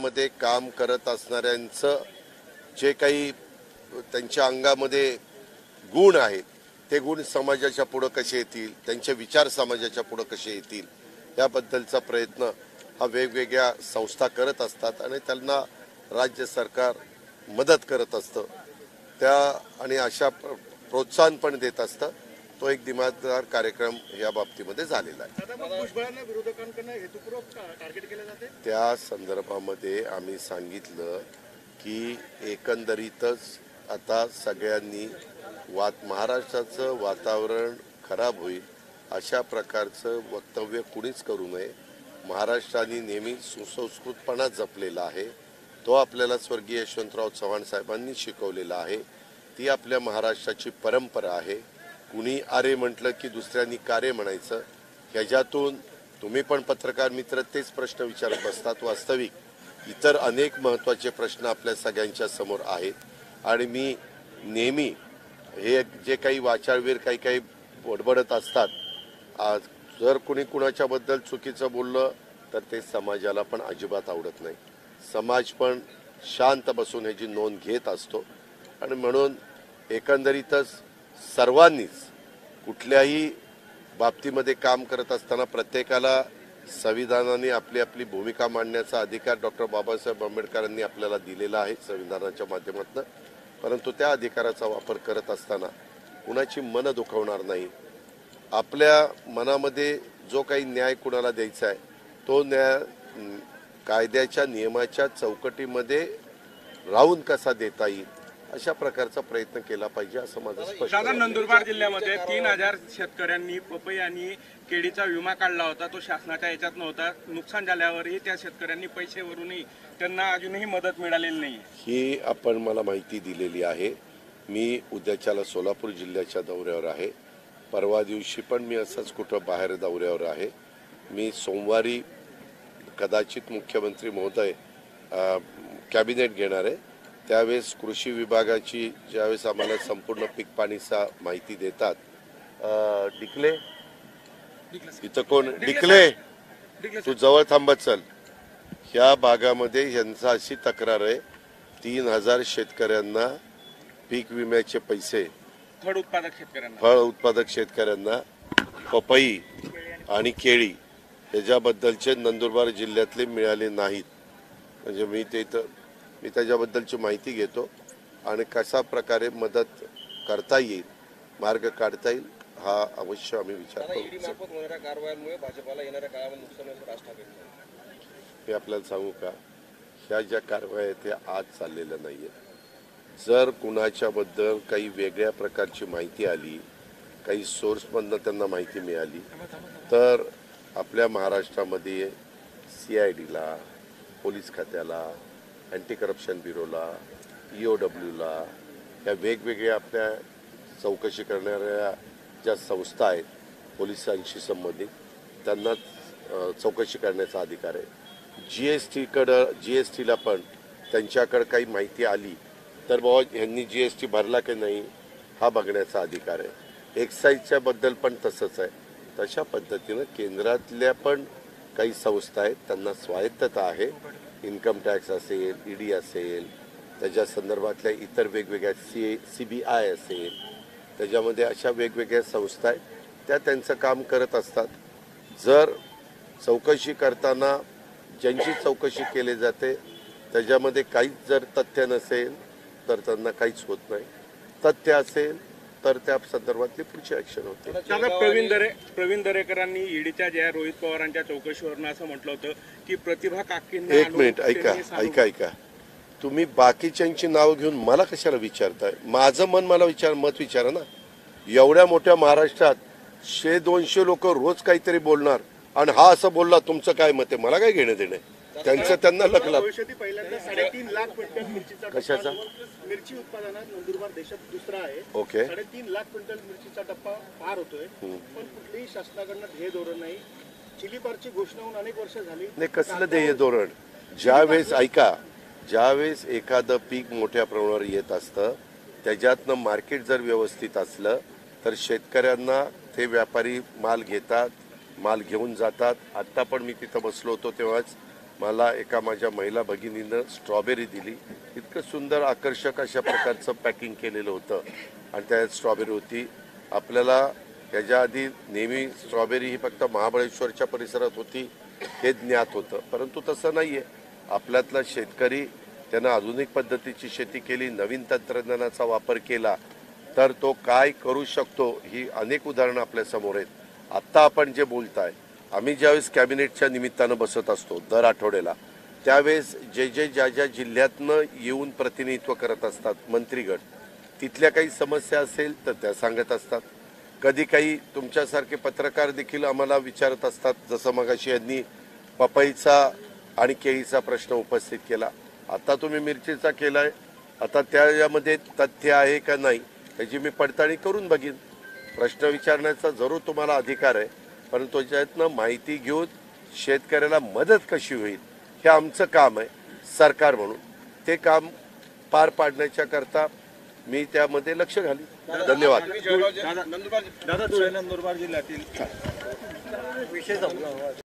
बाबतीमध्ये काम करत असणाऱ्यांचं जे काही त्यांच्या अंगामध्ये गुण आहेत ते गुण समाजाच्या पुढे कसे येतील, त्यांचे विचार समाजाच्या पुढे कसे येतील याबद्दलचा प्रयत्न हा वेगवेगळ्या संस्था करत असतात आणि त्यांना राज्य सरकार मदत करत असतं त्या आणि अशा प्रोत्साहन पण देत असतं. तो एक दिमागदार कार्यक्रम या बाबतीमध्ये झालेला आहे. त्या संदर्भामध्ये आम्ही सांगितलं की एकंदरीतच आता सगळ्यांनी महाराष्ट्राचं वातावरण खराब होईल अशा प्रकारचं वक्तव्य कुणीच करू नये. महाराष्ट्राने नेहमी सुसंस्कृतपणा जपलेला आहे. तो आपल्याला स्वर्गीय यशवंतराव चव्हाण साहेबांनी शिकवलेला आहे. ती आपल्या महाराष्ट्राची परंपरा आहे. कुणी आरे म्हटलं की दुसऱ्यांनी कारे म्हणायचं. ह्याच्यातून तुम्ही पण पत्रकार मित्र तेच प्रश्न विचारत बसतात. वास्तविक इतर अनेक महत्त्वाचे प्रश्न आपल्या सगळ्यांच्या समोर आहेत आणि मी नेहमी हे जे काही वाचाळवीर काही बडबडत असतात, जर कुणी कुणाच्याबद्दल चुकीचं बोललं तर ते समाजाला पण अजिबात आवडत नाही. समाज पण शांत बसून ह्याची नोंद घेत असतो आणि म्हणून एकंदरीतच सर्वांनीच कुठल्याही बाबतीमध्ये काम करत असताना प्रत्येकाला संविधानाने आपली आपली भूमिका मांडण्याचा अधिकार डॉक्टर बाबासाहेब आंबेडकरांनी आपल्याला दिलेला आहे संविधानाच्या माध्यमातून. परंतु त्या अधिकाराचा वापर करत असताना कुणाची मनं दुखवणार नाही. आपल्या मनामध्ये जो काही न्याय कुणाला द्यायचा आहे तो न्याय कायद्याच्या नियमाच्या चौकटीमध्ये राहून कसा देता येईल अशा प्रकारचा प्रयत्न केला पाहिजे असं माझं स्पष्ट आहे. नंदुरबार जिल्ह्यामध्ये 3000 शेतकऱ्यांनी पपई आणि केळीचा विमा काढला होता. तो शासनाच्या याच्यात नव्हता. नुकसान झाल्यावरही त्या शेतकऱ्यांनी पैसे भरूनही त्यांना अजूनही मदत मिळालेली नाही. ही आपण मला माहिती दिलेली आहे. मी उद्याच्याला सोलापूर जिल्ह्याच्या दौऱ्यावर आहे. परवा दिवशी पण मी असंच कुठं बाहेर दौऱ्यावर आहे. मी सोमवारी कदाचित मुख्यमंत्री महोदय कॅबिनेट घेणार आहे. त्यावेळेस कृषी विभागाची ज्यावेळेस आम्हाला संपूर्ण पीक पाणीचा माहिती देतात. डिकले इथं कोण डिकले तू जवळ थांबत चल. ह्या भागामध्ये ह्यांचा अशी तक्रार आहे 3000 शेतकऱ्यांना पीक विम्याचे पैसे फळ उत्पादक शेतकऱ्यांना पपई आणि केळी ह्याच्याबद्दलचे नंदुरबार जिल्ह्यातले मिळाले नाहीत. म्हणजे मी त्याच्याबद्दलची माहिती घेतो आणि कशा प्रकारे मदत करता येईल, मार्ग काढता येईल हा अवश्य आम्ही विचार करू. मी आपल्याला सांगू का, ह्या ज्या कारवाया आहेत त्या आज चाललेल्या नाही आहेत. जर कुणाच्याबद्दल काही वेगळ्या प्रकारची माहिती आली, काही सोर्समधनं त्यांना माहिती मिळाली तर आपल्या महाराष्ट्रामध्ये CIDला, पोलीस खात्याला, अँटी करप्शन ब्युरोला, EOWला या वेगवेगळ्या आपल्या चौकशी करणाऱ्या ज्या संस्था आहेत पोलिसांशी संबंधित त्यांना चौकशी करण्याचा अधिकार आहे. GSTला पण त्यांच्याकडे काही माहिती आली तर बाबा ह्यांनी GST भरला की नाही हा बघण्याचा अधिकार आहे. एक्साईजच्या बद्दल पण तसंच आहे. तशा पद्धतीनं केंद्रातल्या पण काही संस्था आहेत त्यांना स्वायत्तता आहे. इन्कम टॅक्स असेल, ED असेल, त्याच्या संदर्भातल्या इतर वेगवेगळ्या CBI असेल, त्याच्यामध्ये अशा वेगवेगळ्या संस्था आहेत त्या त्यांचं काम करत असतात. जर चौकशी करताना ज्यांची चौकशी केली जाते त्याच्यामध्ये काहीच जर तथ्य नसेल तर त्यांना काहीच होत नाही. तथ्य असेल तर त्या संदर्भातली पुढची ऍक्शन होते. प्रवीण दरेकरांनी ईडीच्या ज्या रोहित पवारांच्या चौकशीवरून असं म्हटलं होतं की प्रतिभा काकींना. एक मिनिट ऐका. तुम्ही बाकीच्यांची नावं घेऊन मला कशाला विचारताय? माझं मन मला मत विचारा ना. एवढ्या मोठ्या महाराष्ट्रात 100-200 लोक रोज काहीतरी बोलणार आणि हा असं बोलला तुमचं काय मत आहे? मला काय घेणं देणं? त्यांचं त्यांना लखला. पहिल्यांदा 3.5 लाख क्विंटल मिरचीचा कशाचा मिरची उत्पादनात नंदुरबार देशात दुसरा आहे. ओके. 3.5 लाख क्विंटल मिरचीचा टप्पा पार होतोय पण कुठलीही शासनाकडनं ध्येय धोरण नाही. चिलीपारची घोषणा होऊन अनेक वर्ष झाली नाही. कसलं ध्येय धोरण? ज्यावेळेस एखादं पीक मोठ्या प्रमाणावर येत असतं त्याच्यातनं मार्केट जर व्यवस्थित असलं तर शेतकऱ्यांना ते व्यापारी माल घेतात, माल घेऊन जातात. आत्ता पण मी तिथं बसलो होतो तेव्हाच मला एका माझ्या महिला भगिनीनं स्ट्रॉबेरी दिली. इतकं सुंदर आकर्षक अशा प्रकारचं पॅकिंग केलेलं होतं आणि त्यात स्ट्रॉबेरी होती. आपल्याला याच्या आधी नेहमी स्ट्रॉबेरी ही फक्त महाबळेश्वरच्या परिसरात होती हे ज्ञात होतं, परंतु तसं नाही आहे. आपल्यातला शेतकरी त्यानं आधुनिक पद्धतीची शेती केली, नवीन तंत्रज्ञानाचा वापर केला तर तो काय करू शकतो ही अनेक उदाहरणं आपल्यासमोर आहेत. आत्ता आपण जे बोलताय, आम्ही ज्यावेळेस कॅबिनेटच्या निमित्तानं बसत असतो दर आठवड्याला, त्यावेळेस जे ज्या जिल्ह्यातनं येऊन प्रतिनिधित्व करत असतात मंत्रीगण, तिथल्या काही समस्या असेल तर त्या सांगत असतात. कधी काही तुमच्यासारखे पत्रकार देखील आम्हाला विचारत असतात, जसं मगाशी यांनी पपईचा आणि केळीचा प्रश्न उपस्थित केला. आता तुम्ही मिरचीचा केलाय, आता त्यामध्ये तथ्य आहे का नाही याची मी पडताळणी करून बघीन. प्रश्न विचारण्याचा जरूर तुम्हाला अधिकार आहे, परंतु त्याच्यातनं माहिती घेऊन शेतकऱ्याला मदत कशी होईल हे आमचं काम आहे सरकार म्हणून. ते काम पार पाडण्याच्या करता मी त्यामध्ये लक्ष घालीन. धन्यवाद. नंदुरबार जिल्ह्यातील